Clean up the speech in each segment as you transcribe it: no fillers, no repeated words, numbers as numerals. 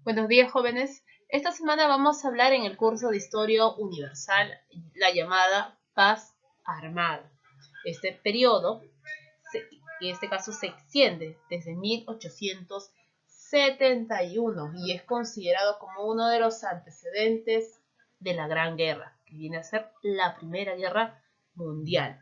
Buenos días, jóvenes. Esta semana vamos a hablar en el curso de Historia Universal la llamada Paz Armada. Este periodo, en este caso, se extiende desde 1871 y es considerado como uno de los antecedentes de la Gran Guerra, que viene a ser la Primera Guerra Mundial.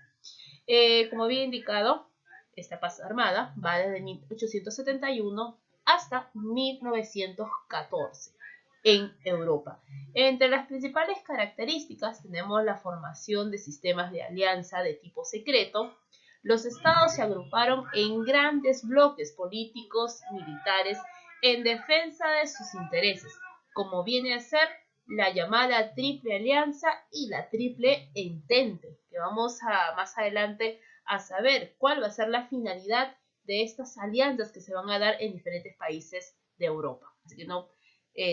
Como había indicado, esta paz armada va desde 1871 hasta 1914 en Europa. Entre las principales características tenemos la formación de sistemas de alianza de tipo secreto. Los estados se agruparon en grandes bloques políticos, militares, en defensa de sus intereses, como viene a ser la llamada Triple Alianza y la Triple Entente, que vamos a más adelante a saber cuál va a ser la finalidad de estas alianzas que se van a dar en diferentes países de Europa. Así que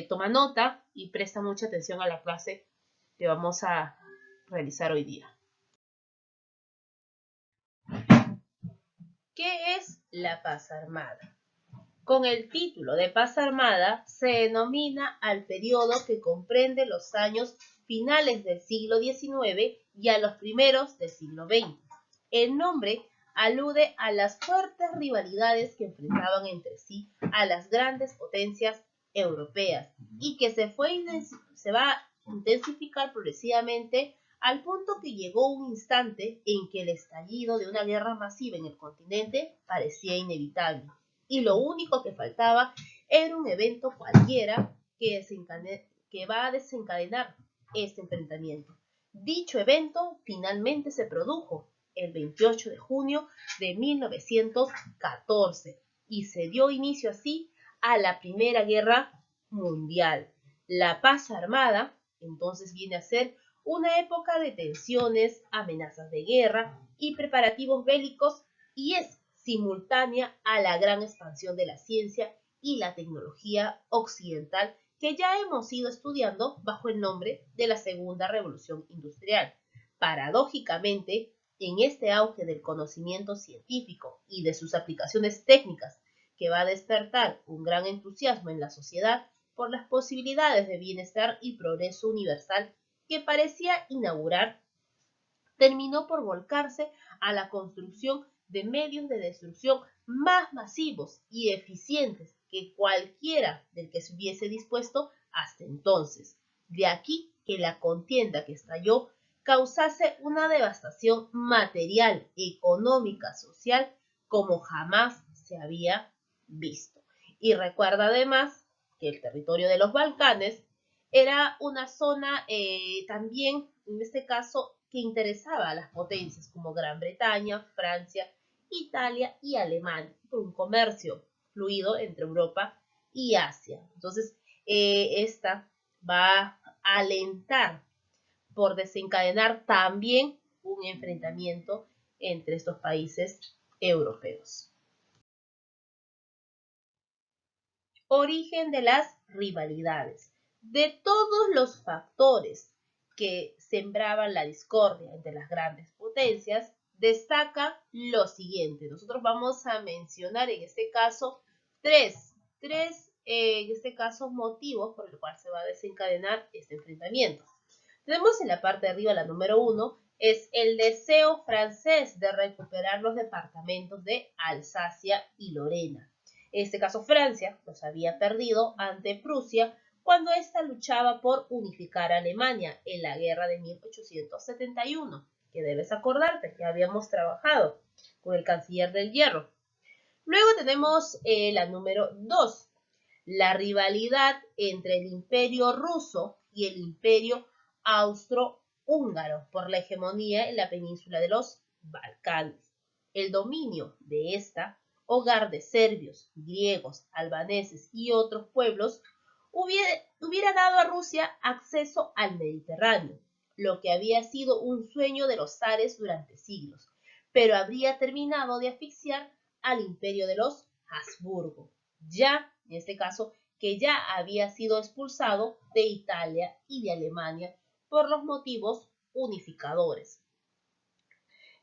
toma nota y presta mucha atención a la clase que vamos a realizar hoy día. ¿Qué es la paz armada? Con el título de paz armada se denomina al periodo que comprende los años finales del siglo XIX y a los primeros del siglo XX. El nombre alude a las fuertes rivalidades que enfrentaban entre sí a las grandes potencias europeas y que se va a intensificar progresivamente al punto que llegó un instante en que el estallido de una guerra masiva en el continente parecía inevitable. Y lo único que faltaba era un evento cualquiera que va a desencadenar este enfrentamiento. Dicho evento finalmente se produjo el 28 de junio de 1914 y se dio inicio así a la Primera Guerra Mundial. La paz armada entonces viene a ser una época de tensiones, amenazas de guerra y preparativos bélicos y es simultánea a la gran expansión de la ciencia y la tecnología occidental que ya hemos ido estudiando bajo el nombre de la Segunda Revolución Industrial. Paradójicamente, en este auge del conocimiento científico y de sus aplicaciones técnicas, que va a despertar un gran entusiasmo en la sociedad por las posibilidades de bienestar y progreso universal que parecía inaugurar, terminó por volcarse a la construcción de medios de destrucción más masivos y eficientes que cualquiera del que se hubiese dispuesto hasta entonces. De aquí que la contienda que estalló causase una devastación material, económica, social, como jamás se había visto. Y recuerda además que el territorio de los Balcanes era una zona también, en este caso, que interesaba a las potencias como Gran Bretaña, Francia, Italia y Alemania, por un comercio fluido entre Europa y Asia. Entonces, esta va a alentar por desencadenar también un enfrentamiento entre estos países europeos. Origen de las rivalidades. De todos los factores que sembraban la discordia entre las grandes potencias, destaca lo siguiente. Nosotros vamos a mencionar en este caso tres en este caso motivos por el cual se va a desencadenar este enfrentamiento. Tenemos en la parte de arriba la número 1, es el deseo francés de recuperar los departamentos de Alsacia y Lorena. En este caso, Francia los había perdido ante Prusia cuando ésta luchaba por unificar a Alemania en la guerra de 1871, que debes acordarte que habíamos trabajado con el canciller del Hierro. Luego tenemos la número 2, la rivalidad entre el imperio ruso y el imperio austrohúngaro por la hegemonía en la península de los Balcanes. El dominio de esta, hogar de serbios, griegos, albaneses y otros pueblos, hubiera dado a Rusia acceso al Mediterráneo, lo que había sido un sueño de los zares durante siglos, pero habría terminado de asfixiar al imperio de los Habsburgo, ya en este caso que ya había sido expulsado de Italia y de Alemania por los motivos unificadores.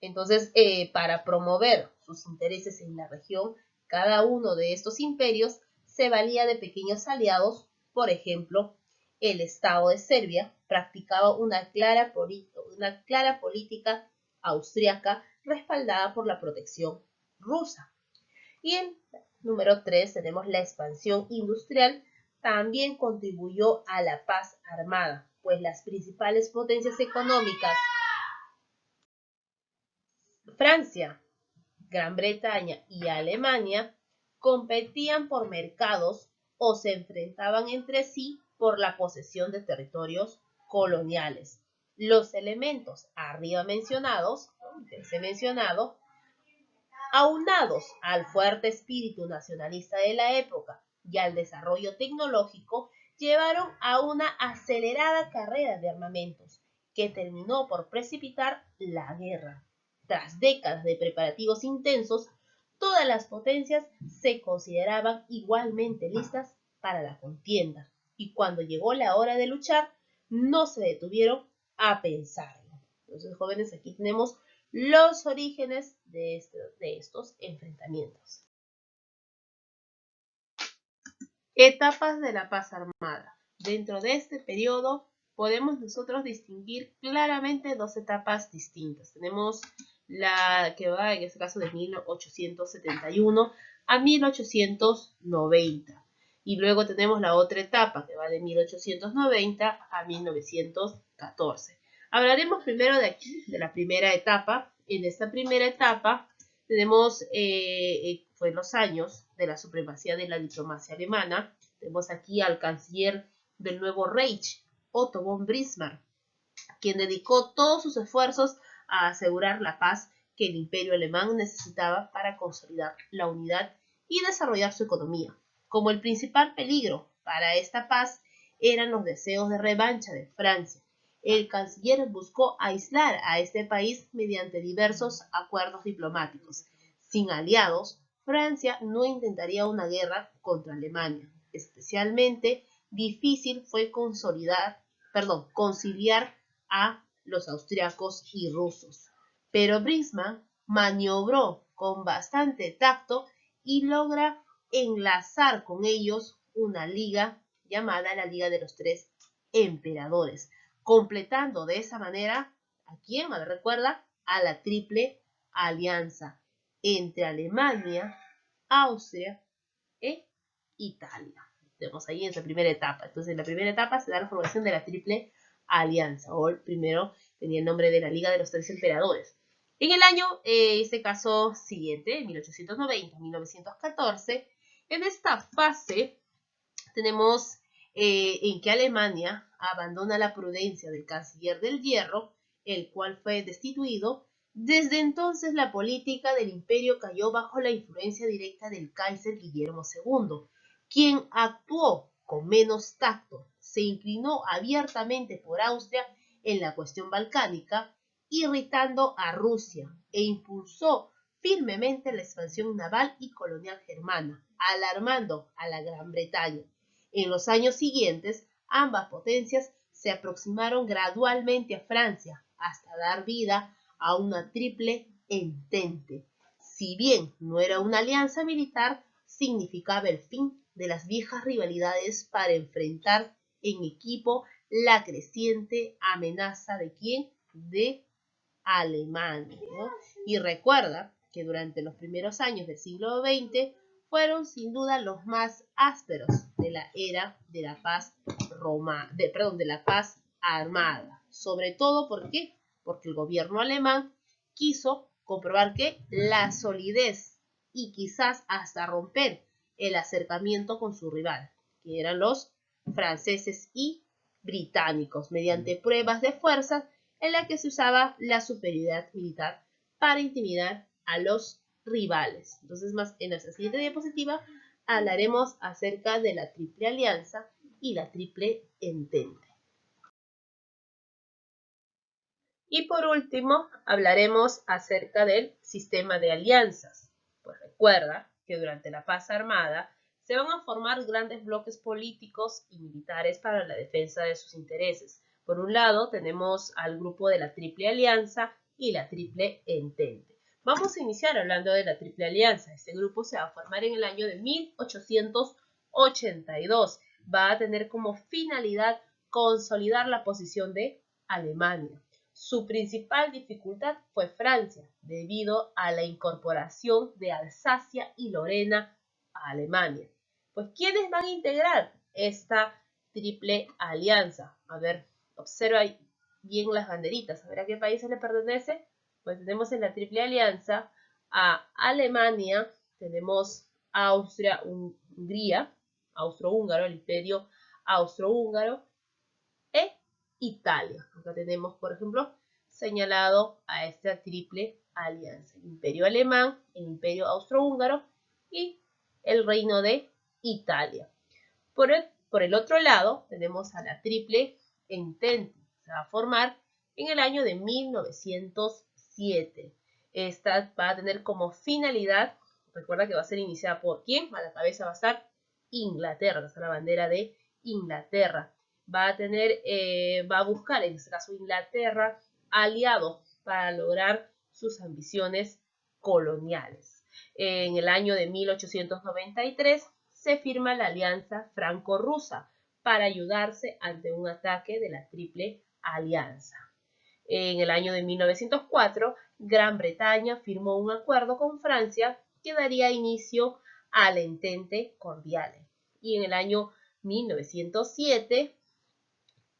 Entonces, para promover sus intereses en la región, cada uno de estos imperios se valía de pequeños aliados Por ejemplo, el Estado de Serbia practicaba una clara política austriaca respaldada por la protección rusa. Y en número 3 tenemos la expansión industrial. También contribuyó a la paz armada, pues las principales potencias económicas, Francia, Gran Bretaña y Alemania, competían por mercados o se enfrentaban entre sí por la posesión de territorios coloniales. Los elementos arriba mencionados, aunados al fuerte espíritu nacionalista de la época y al desarrollo tecnológico, llevaron a una acelerada carrera de armamentos que terminó por precipitar la guerra. Tras décadas de preparativos intensos, todas las potencias se consideraban igualmente listas para la contienda, y cuando llegó la hora de luchar, no se detuvieron a pensarlo. Entonces, jóvenes, aquí tenemos los orígenes de estos enfrentamientos. Etapas de la paz armada. Dentro de este periodo podemos nosotros distinguir claramente dos etapas distintas. Tenemos la que va en este caso de 1871 a 1890. Y luego tenemos la otra etapa que va de 1890 a 1914. Hablaremos primero de aquí, de la primera etapa. En esta primera etapa tenemos, fue en los años de la supremacía de la diplomacia alemana. Tenemos aquí al canciller del nuevo Reich, Otto von Bismarck, quien dedicó todos sus esfuerzos a asegurar la paz que el imperio alemán necesitaba para consolidar la unidad y desarrollar su economía. Como el principal peligro para esta paz eran los deseos de revancha de Francia, el canciller buscó aislar a este país mediante diversos acuerdos diplomáticos. Sin aliados, Francia no intentaría una guerra contra Alemania. Especialmente difícil fue conciliar a los austriacos y rusos. Pero Bismarck maniobró con bastante tacto y logra enlazar con ellos una liga llamada la Liga de los Tres Emperadores, completando de esa manera, ¿a quién me recuerda? A la Triple Alianza entre Alemania, Austria e Italia. Tenemos ahí esa primera etapa. Entonces, en la primera etapa se da la formación de la Triple Alianza, o el primero tenía el nombre de la Liga de los Tres Emperadores. En el año, este caso siguiente, 1890-1914, en esta fase tenemos en que Alemania abandona la prudencia del canciller del Hierro, el cual fue destituido. Desde entonces la política del imperio cayó bajo la influencia directa del Kaiser Guillermo II, quien actuó con menos tacto, se inclinó abiertamente por Austria en la cuestión balcánica, irritando a Rusia, e impulsó firmemente la expansión naval y colonial germana, alarmando a la Gran Bretaña. En los años siguientes, ambas potencias se aproximaron gradualmente a Francia hasta dar vida a una triple entente. Si bien no era una alianza militar, significaba el fin de las viejas rivalidades para enfrentar en equipo la creciente amenaza de ¿quién? De Alemania, ¿no? Y recuerda que durante los primeros años del siglo XX fueron sin duda los más ásperos de la era de la paz de la paz armada. Sobre todo, ¿por qué? Porque el gobierno alemán quiso comprobar que la solidez y quizás hasta romper el acercamiento con su rival, que eran los franceses y británicos, mediante pruebas de fuerza en la que se usaba la superioridad militar para intimidar a los rivales. Entonces, más en nuestra siguiente diapositiva hablaremos acerca de la Triple Alianza y la Triple Entente. Y por último, hablaremos acerca del sistema de alianzas. Pues recuerda que durante la paz armada se van a formar grandes bloques políticos y militares para la defensa de sus intereses. Por un lado, tenemos al grupo de la Triple Alianza y la Triple Entente. Vamos a iniciar hablando de la Triple Alianza. Este grupo se va a formar en el año de 1882. va a tener como finalidad consolidar la posición de Alemania. Su principal dificultad fue Francia, debido a la incorporación de Alsacia y Lorena a Alemania. Pues, ¿quiénes van a integrar esta triple alianza? A ver, observa bien las banderitas, a ver a qué países le pertenece. Pues tenemos en la triple alianza a Alemania, tenemos Austria, Hungría, austrohúngaro, el imperio austrohúngaro, e Italia. Acá tenemos, por ejemplo, señalado a esta triple alianza: el imperio alemán, el imperio austrohúngaro y el reino de Italia. Por el otro lado, tenemos a la triple entente. Se va a formar en el año de 1907. Esta va a tener como finalidad, recuerda que va a ser iniciada por ¿quién? A la cabeza va a estar Inglaterra, esta es la bandera de Inglaterra. Va a buscar, en este caso Inglaterra, aliados para lograr sus ambiciones coloniales. En el año de 1893 se firma la Alianza Franco-Rusa para ayudarse ante un ataque de la Triple Alianza. En el año de 1904, Gran Bretaña firmó un acuerdo con Francia que daría inicio al Entente Cordiale. Y en el año 1907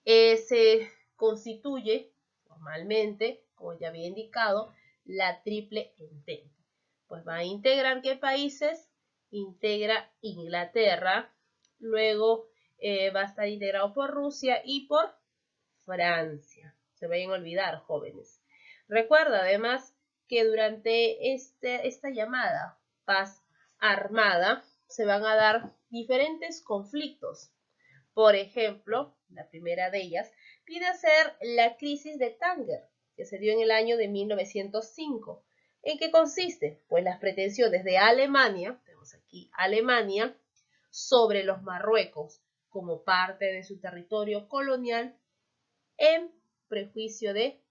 se constituye formalmente, como ya había indicado, la Triple Entente. Pues va a integrar ¿qué países? Integra Inglaterra, luego va a estar integrado por Rusia y por Francia. Se vayan a olvidar, jóvenes. Recuerda además que durante esta llamada paz armada se van a dar diferentes conflictos. Por ejemplo, la primera de ellas viene a ser la crisis de Tánger, que se dio en el año de 1905. ¿En qué consiste? Pues las pretensiones de Alemania, tenemos aquí Alemania, sobre los Marruecos como parte de su territorio colonial en prejuicio de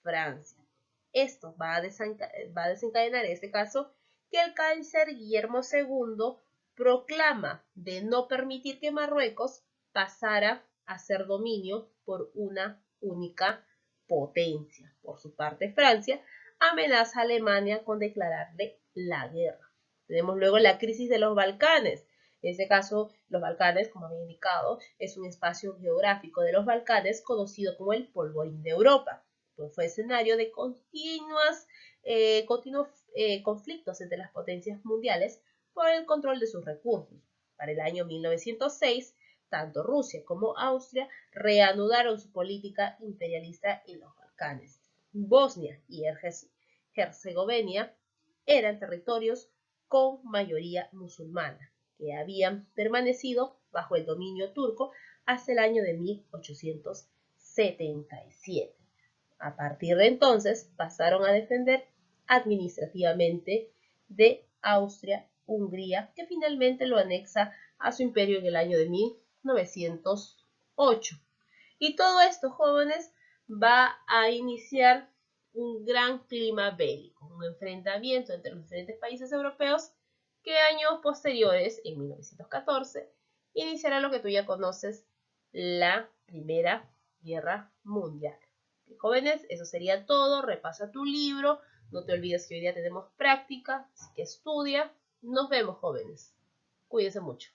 Francia. Esto va a desencadenar en este caso que el Kaiser Guillermo II proclama de no permitir que Marruecos pasara a ser dominio por una única potencia. Por su parte, Francia amenaza a Alemania con declararle la guerra. Tenemos luego la crisis de los Balcanes. En este caso, los Balcanes, como había indicado, es un espacio geográfico de los Balcanes conocido como el polvorín de Europa. Pues fue escenario de continuos conflictos entre las potencias mundiales por el control de sus recursos. Para el año 1906, tanto Rusia como Austria reanudaron su política imperialista en los Balcanes. Bosnia y Herzegovina eran territorios con mayoría musulmana, que habían permanecido bajo el dominio turco hasta el año de 1877. A partir de entonces pasaron a depender administrativamente de Austria-Hungría, que finalmente lo anexa a su imperio en el año de 1908. Y todo esto, jóvenes, va a iniciar un gran clima bélico, un enfrentamiento entre los diferentes países europeos que años posteriores, en 1914, iniciará lo que tú ya conoces, la Primera Guerra Mundial. Jóvenes, eso sería todo. Repasa tu libro. No te olvides que hoy día tenemos práctica, así que estudia. Nos vemos, jóvenes. Cuídense mucho.